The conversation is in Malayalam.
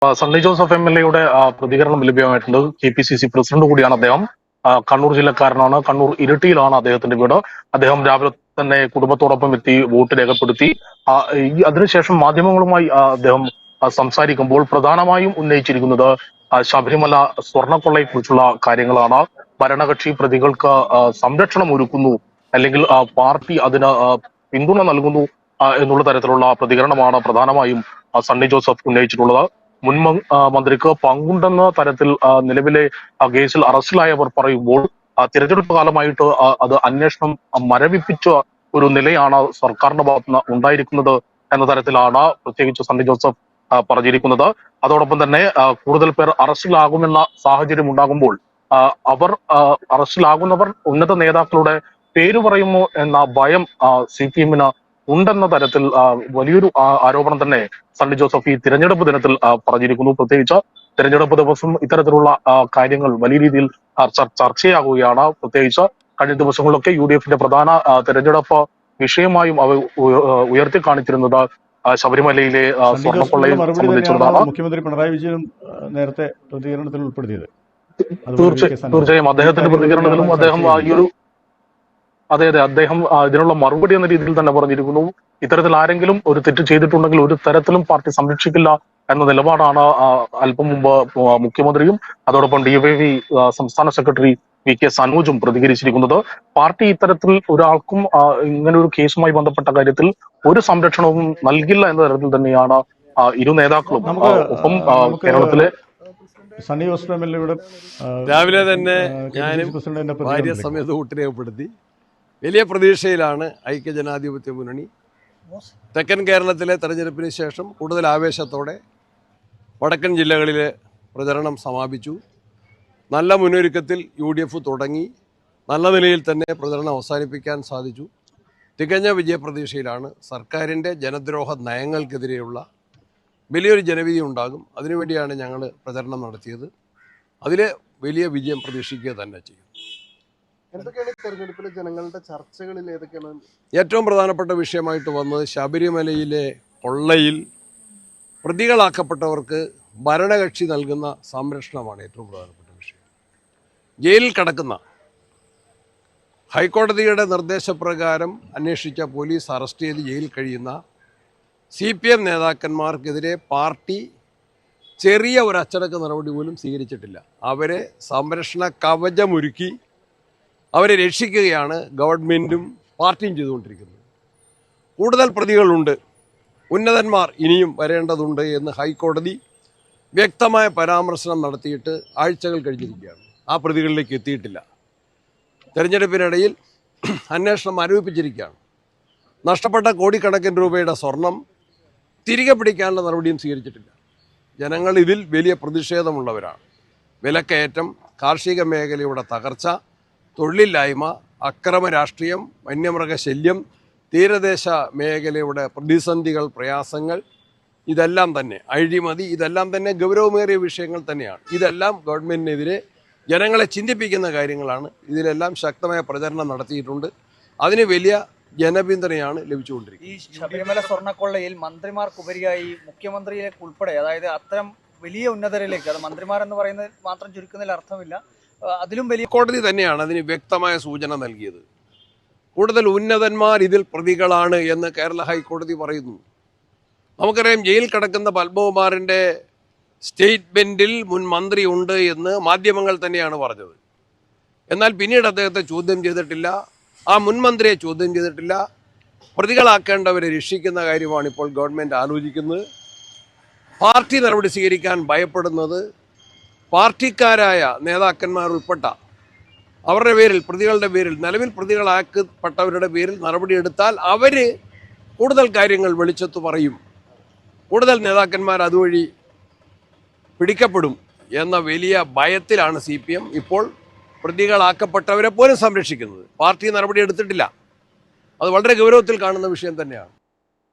സണ്ണി ജോസഫ് MLA പ്രതികരണം ലഭ്യമായിട്ടുണ്ട്. KPCC പ്രസിഡന്റ് കൂടിയാണ് അദ്ദേഹം. കണ്ണൂർ ജില്ലക്കാരനാണ്. കണ്ണൂർ ഇരിട്ടിയിലാണ് അദ്ദേഹത്തിന്റെ വീട്. അദ്ദേഹം രാവിലെ തന്നെ കുടുംബത്തോടൊപ്പം എത്തി വോട്ട് രേഖപ്പെടുത്തി. അതിനുശേഷം മാധ്യമങ്ങളുമായി അദ്ദേഹം സംസാരിക്കുമ്പോൾ പ്രധാനമായും ഉന്നയിച്ചിരിക്കുന്നത് ശബരിമല സ്വർണ്ണക്കൊള്ളയെ കുറിച്ചുള്ള കാര്യങ്ങളാണ്. ഭരണകക്ഷി പ്രതികൾക്ക് സംരക്ഷണം ഒരുക്കുന്നു, അല്ലെങ്കിൽ പാർട്ടി അതിന് പിന്തുണ നൽകുന്നു എന്നുള്ള തരത്തിലുള്ള പ്രതികരണമാണ് പ്രധാനമായും സണ്ണി ജോസഫ് ഉന്നയിച്ചിട്ടുള്ളത്. മുൻ മന്ത്രിക്ക് പങ്കുണ്ടെന്ന തരത്തിൽ നിലവിലെ കേസിൽ അറസ്റ്റിലായവർ പറയുമ്പോൾ തിരഞ്ഞെടുപ്പ് കാലമായിട്ട് അത് അന്വേഷണം മരവിപ്പിച്ച ഒരു നിലയാണ് സർക്കാരിന്റെ ഭാഗത്തുനിന്ന് ഉണ്ടായിരിക്കുന്നത് എന്ന തരത്തിലാണ് പ്രത്യേകിച്ച് സണ്ണി ജോസഫ് പറഞ്ഞിരിക്കുന്നത്. അതോടൊപ്പം തന്നെ കൂടുതൽ പേർ അറസ്റ്റിലാകുമെന്ന സാഹചര്യം ഉണ്ടാകുമ്പോൾ അവർ അറസ്റ്റിലാകുന്നവർ ഉന്നത നേതാക്കളുടെ പേര് പറയുമോ എന്ന ഭയം CPM-ന് ഉണ്ടെന്ന തരത്തിൽ വലിയൊരു ആരോപണം തന്നെ സണ്ണി ജോസഫ് ഈ തിരഞ്ഞെടുപ്പ് ദിനത്തിൽ പറഞ്ഞിരിക്കുന്നു. പ്രത്യേകിച്ച് തിരഞ്ഞെടുപ്പ് ദിവസം ഇത്തരത്തിലുള്ള കാര്യങ്ങൾ വലിയ രീതിയിൽ ചർച്ചയാകുകയാണ്. പ്രത്യേകിച്ച് കഴിഞ്ഞ ദിവസങ്ങളിലൊക്കെ UDF-ന്റെ പ്രധാന തിരഞ്ഞെടുപ്പ് വിഷയമായും അവ ഉയർത്തി കാണിച്ചിരുന്നത് ശബരിമലയിലെ സ്വർണ്ണക്കൊള്ളയെ സംബന്ധിച്ചുള്ളതാണ്. മുഖ്യമന്ത്രി പിണറായി വിജയൻ നേരത്തെ പ്രതികരണത്തിൽ ഉൾപ്പെടുത്തിയത്. തീർച്ചയായും അദ്ദേഹത്തിന്റെ പ്രതികരണത്തിലും അദ്ദേഹം ഈ ഒരു അദ്ദേഹം ഇതിനുള്ള മറുപടി എന്ന രീതിയിൽ തന്നെ പറഞ്ഞിരിക്കുന്നു. ഇത്തരത്തിൽ ആരെങ്കിലും ഒരു തെറ്റ് ചെയ്തിട്ടുണ്ടെങ്കിൽ ഒരു തരത്തിലും പാർട്ടി സംരക്ഷിക്കില്ല എന്ന നിലപാടാണ് അല്പം മുമ്പ് മുഖ്യമന്ത്രിയും അതോടൊപ്പം DYFI സംസ്ഥാന സെക്രട്ടറി VK സനോജും പ്രതികരിച്ചിരിക്കുന്നത്. പാർട്ടി ഇത്തരത്തിൽ ഒരാൾക്കും ഇങ്ങനെ ഒരു കേസുമായി ബന്ധപ്പെട്ട കാര്യത്തിൽ ഒരു സംരക്ഷണവും നൽകില്ല എന്ന തരത്തിൽ തന്നെയാണ് ഇരു നേതാക്കളും. ഒപ്പം കേരളത്തിലെ സണ്ണി ജോസഫ് MLA രാവിലെ തന്നെ ഞാനും ഭാര്യ സമയത്ത് വോട്ട് രേഖപ്പെടുത്തി. വലിയ പ്രതീക്ഷയിലാണ് ഐക്യജനാധിപത്യ മുന്നണി. തെക്കൻ കേരളത്തിലെ തെരഞ്ഞെടുപ്പിന് ശേഷം കൂടുതൽ ആവേശത്തോടെ വടക്കൻ ജില്ലകളിലെ പ്രചരണം സമാപിച്ചു. നല്ല മുന്നൊരുക്കത്തിൽ UDF തുടങ്ങി. നല്ല നിലയിൽ തന്നെ പ്രചരണം അവസാനിപ്പിക്കാൻ സാധിച്ചു. തികഞ്ഞ വിജയപ്രതീക്ഷയിലാണ്. സർക്കാരിൻ്റെ ജനദ്രോഹ നയങ്ങൾക്കെതിരെയുള്ള വലിയൊരു ജനവിധി ഉണ്ടാകും. അതിനുവേണ്ടിയാണ് ഞങ്ങൾ പ്രചരണം നടത്തിയത്. അതിൽ വലിയ വിജയം പ്രതീക്ഷിക്കുക തന്നെ ചെയ്യും. എന്തൊക്കെയാണ് തെരഞ്ഞെടുപ്പിലെ ജനങ്ങളുടെ ചർച്ചകളിൽ ഏതൊക്കെയാണ് ഏറ്റവും പ്രധാനപ്പെട്ട വിഷയമായിട്ട് വന്നത് ശബരിമലയിലെ കൊള്ളയിൽ പ്രതികളാക്കപ്പെട്ടവർക്ക് ഭരണകക്ഷി നൽകുന്ന സംരക്ഷണമാണ് ഏറ്റവും പ്രധാനപ്പെട്ട വിഷയം. ജയിലിൽ കിടക്കുന്ന ഹൈക്കോടതിയുടെ നിർദ്ദേശപ്രകാരം അന്വേഷിച്ച പോലീസ് അറസ്റ്റ് ചെയ്ത് ജയിലിൽ കഴിയുന്ന CPM നേതാക്കന്മാർക്കെതിരെ പാർട്ടി ചെറിയ ഒരു അച്ചടക്ക നടപടി പോലും സ്വീകരിച്ചിട്ടില്ല. അവരെ സംരക്ഷണ കവചമൊരുക്കി അവരെ രക്ഷിക്കുകയാണ് ഗവൺമെൻറ്റും പാർട്ടിയും ചെയ്തുകൊണ്ടിരിക്കുന്നത്. കൂടുതൽ പ്രതികളുണ്ട്, ഉന്നതന്മാർ ഇനിയും വരേണ്ടതുണ്ട് എന്ന് ഹൈക്കോടതി വ്യക്തമായ പരാമർശനം നടത്തിയിട്ട് ആഴ്ചകൾ കഴിഞ്ഞിരിക്കുകയാണ്. ആ പ്രതികളിലേക്ക് എത്തിയിട്ടില്ല. തെരഞ്ഞെടുപ്പിനിടയിൽ അന്വേഷണം മരവിപ്പിച്ചിരിക്കുകയാണ്. നഷ്ടപ്പെട്ട കോടിക്കണക്കിന് രൂപയുടെ സ്വർണം തിരികെ പിടിക്കാനുള്ള നടപടിയും സ്വീകരിച്ചിട്ടില്ല. ജനങ്ങൾ ഇതിൽ വലിയ പ്രതിഷേധമുള്ളവരാണ്. വിലക്കയറ്റം, കാർഷിക മേഖലയുടെ തകർച്ച, തൊഴിലില്ലായ്മ, അക്രമ രാഷ്ട്രീയം, വന്യമൃഗശല്യം, തീരദേശ മേഖലയുടെ പ്രതിസന്ധികൾ, പ്രയാസങ്ങൾ, ഇതെല്ലാം തന്നെ അഴിമതി, ഇതെല്ലാം തന്നെ ഗൗരവമേറിയ വിഷയങ്ങൾ തന്നെയാണ്. ഇതെല്ലാം ഗവൺമെൻറ്റിനെതിരെ ജനങ്ങളെ ചിന്തിപ്പിക്കുന്ന കാര്യങ്ങളാണ്. ഇതിലെല്ലാം ശക്തമായ പ്രചരണം നടത്തിയിട്ടുണ്ട്. അതിന് വലിയ ജനപിന്തുണയാണ് ലഭിച്ചുകൊണ്ടിരിക്കുന്നത്. ഈ ശബരിമല സ്വർണ്ണക്കൊള്ളയിൽ മന്ത്രിമാർക്കുപരിയായി മുഖ്യമന്ത്രിയിലേക്ക് ഉൾപ്പെടെ, അതായത് അത്തരം വലിയ ഉന്നതരിലേക്ക്, അത് മന്ത്രിമാരെന്ന് പറയുന്നത് മാത്രം ചുരുക്കുന്നതിൽ അർത്ഥമില്ല, അതിലും വലിയ കോടതി തന്നെയാണ് അതിന് വ്യക്തമായ സൂചന നൽകിയത്. കൂടുതൽ ഉന്നതന്മാർ ഇതിൽ പ്രതികളാണ് എന്ന് കേരള ഹൈക്കോടതി പറയുന്നു. നമുക്കറിയാം, ജയിൽ കിടക്കുന്ന പത്മകുമാറിൻ്റെ സ്റ്റേറ്റ്മെൻറ്റിൽ മുൻ മന്ത്രി ഉണ്ട് എന്ന് മാധ്യമങ്ങൾ തന്നെയാണ് പറഞ്ഞത്. എന്നാൽ പിന്നീട് അദ്ദേഹത്തെ ചോദ്യം ചെയ്തിട്ടില്ല, ആ മുൻ മന്ത്രിയെ ചോദ്യം ചെയ്തിട്ടില്ല. പ്രതികളാക്കേണ്ടവരെ രക്ഷിക്കുന്ന കാര്യമാണ് ഇപ്പോൾ ഗവൺമെൻറ് ആലോചിക്കുന്നത്. പാർട്ടി നടപടി സ്വീകരിക്കാൻ ഭയപ്പെടുന്നത് പാർട്ടിക്കാരായ നേതാക്കന്മാർ ഉൾപ്പെട്ട അവരുടെ പേരിൽ, പ്രതികളുടെ പേരിൽ, നിലവിൽ പ്രതികളാക്കപ്പെട്ടവരുടെ പേരിൽ നടപടിയെടുത്താൽ അവർ കൂടുതൽ കാര്യങ്ങൾ വെളിച്ചത്ത് പറയും, കൂടുതൽ നേതാക്കന്മാർ അതുവഴി പിടിക്കപ്പെടും എന്ന വലിയ ഭയത്തിലാണ് CPM ഇപ്പോൾ പ്രതികളാക്കപ്പെട്ടവരെ പോലും സംരക്ഷിക്കുന്നത്. പാർട്ടി നടപടി എടുത്തിട്ടില്ല. അത് വളരെ ഗൗരവത്തിൽ കാണുന്ന വിഷയം തന്നെയാണ്.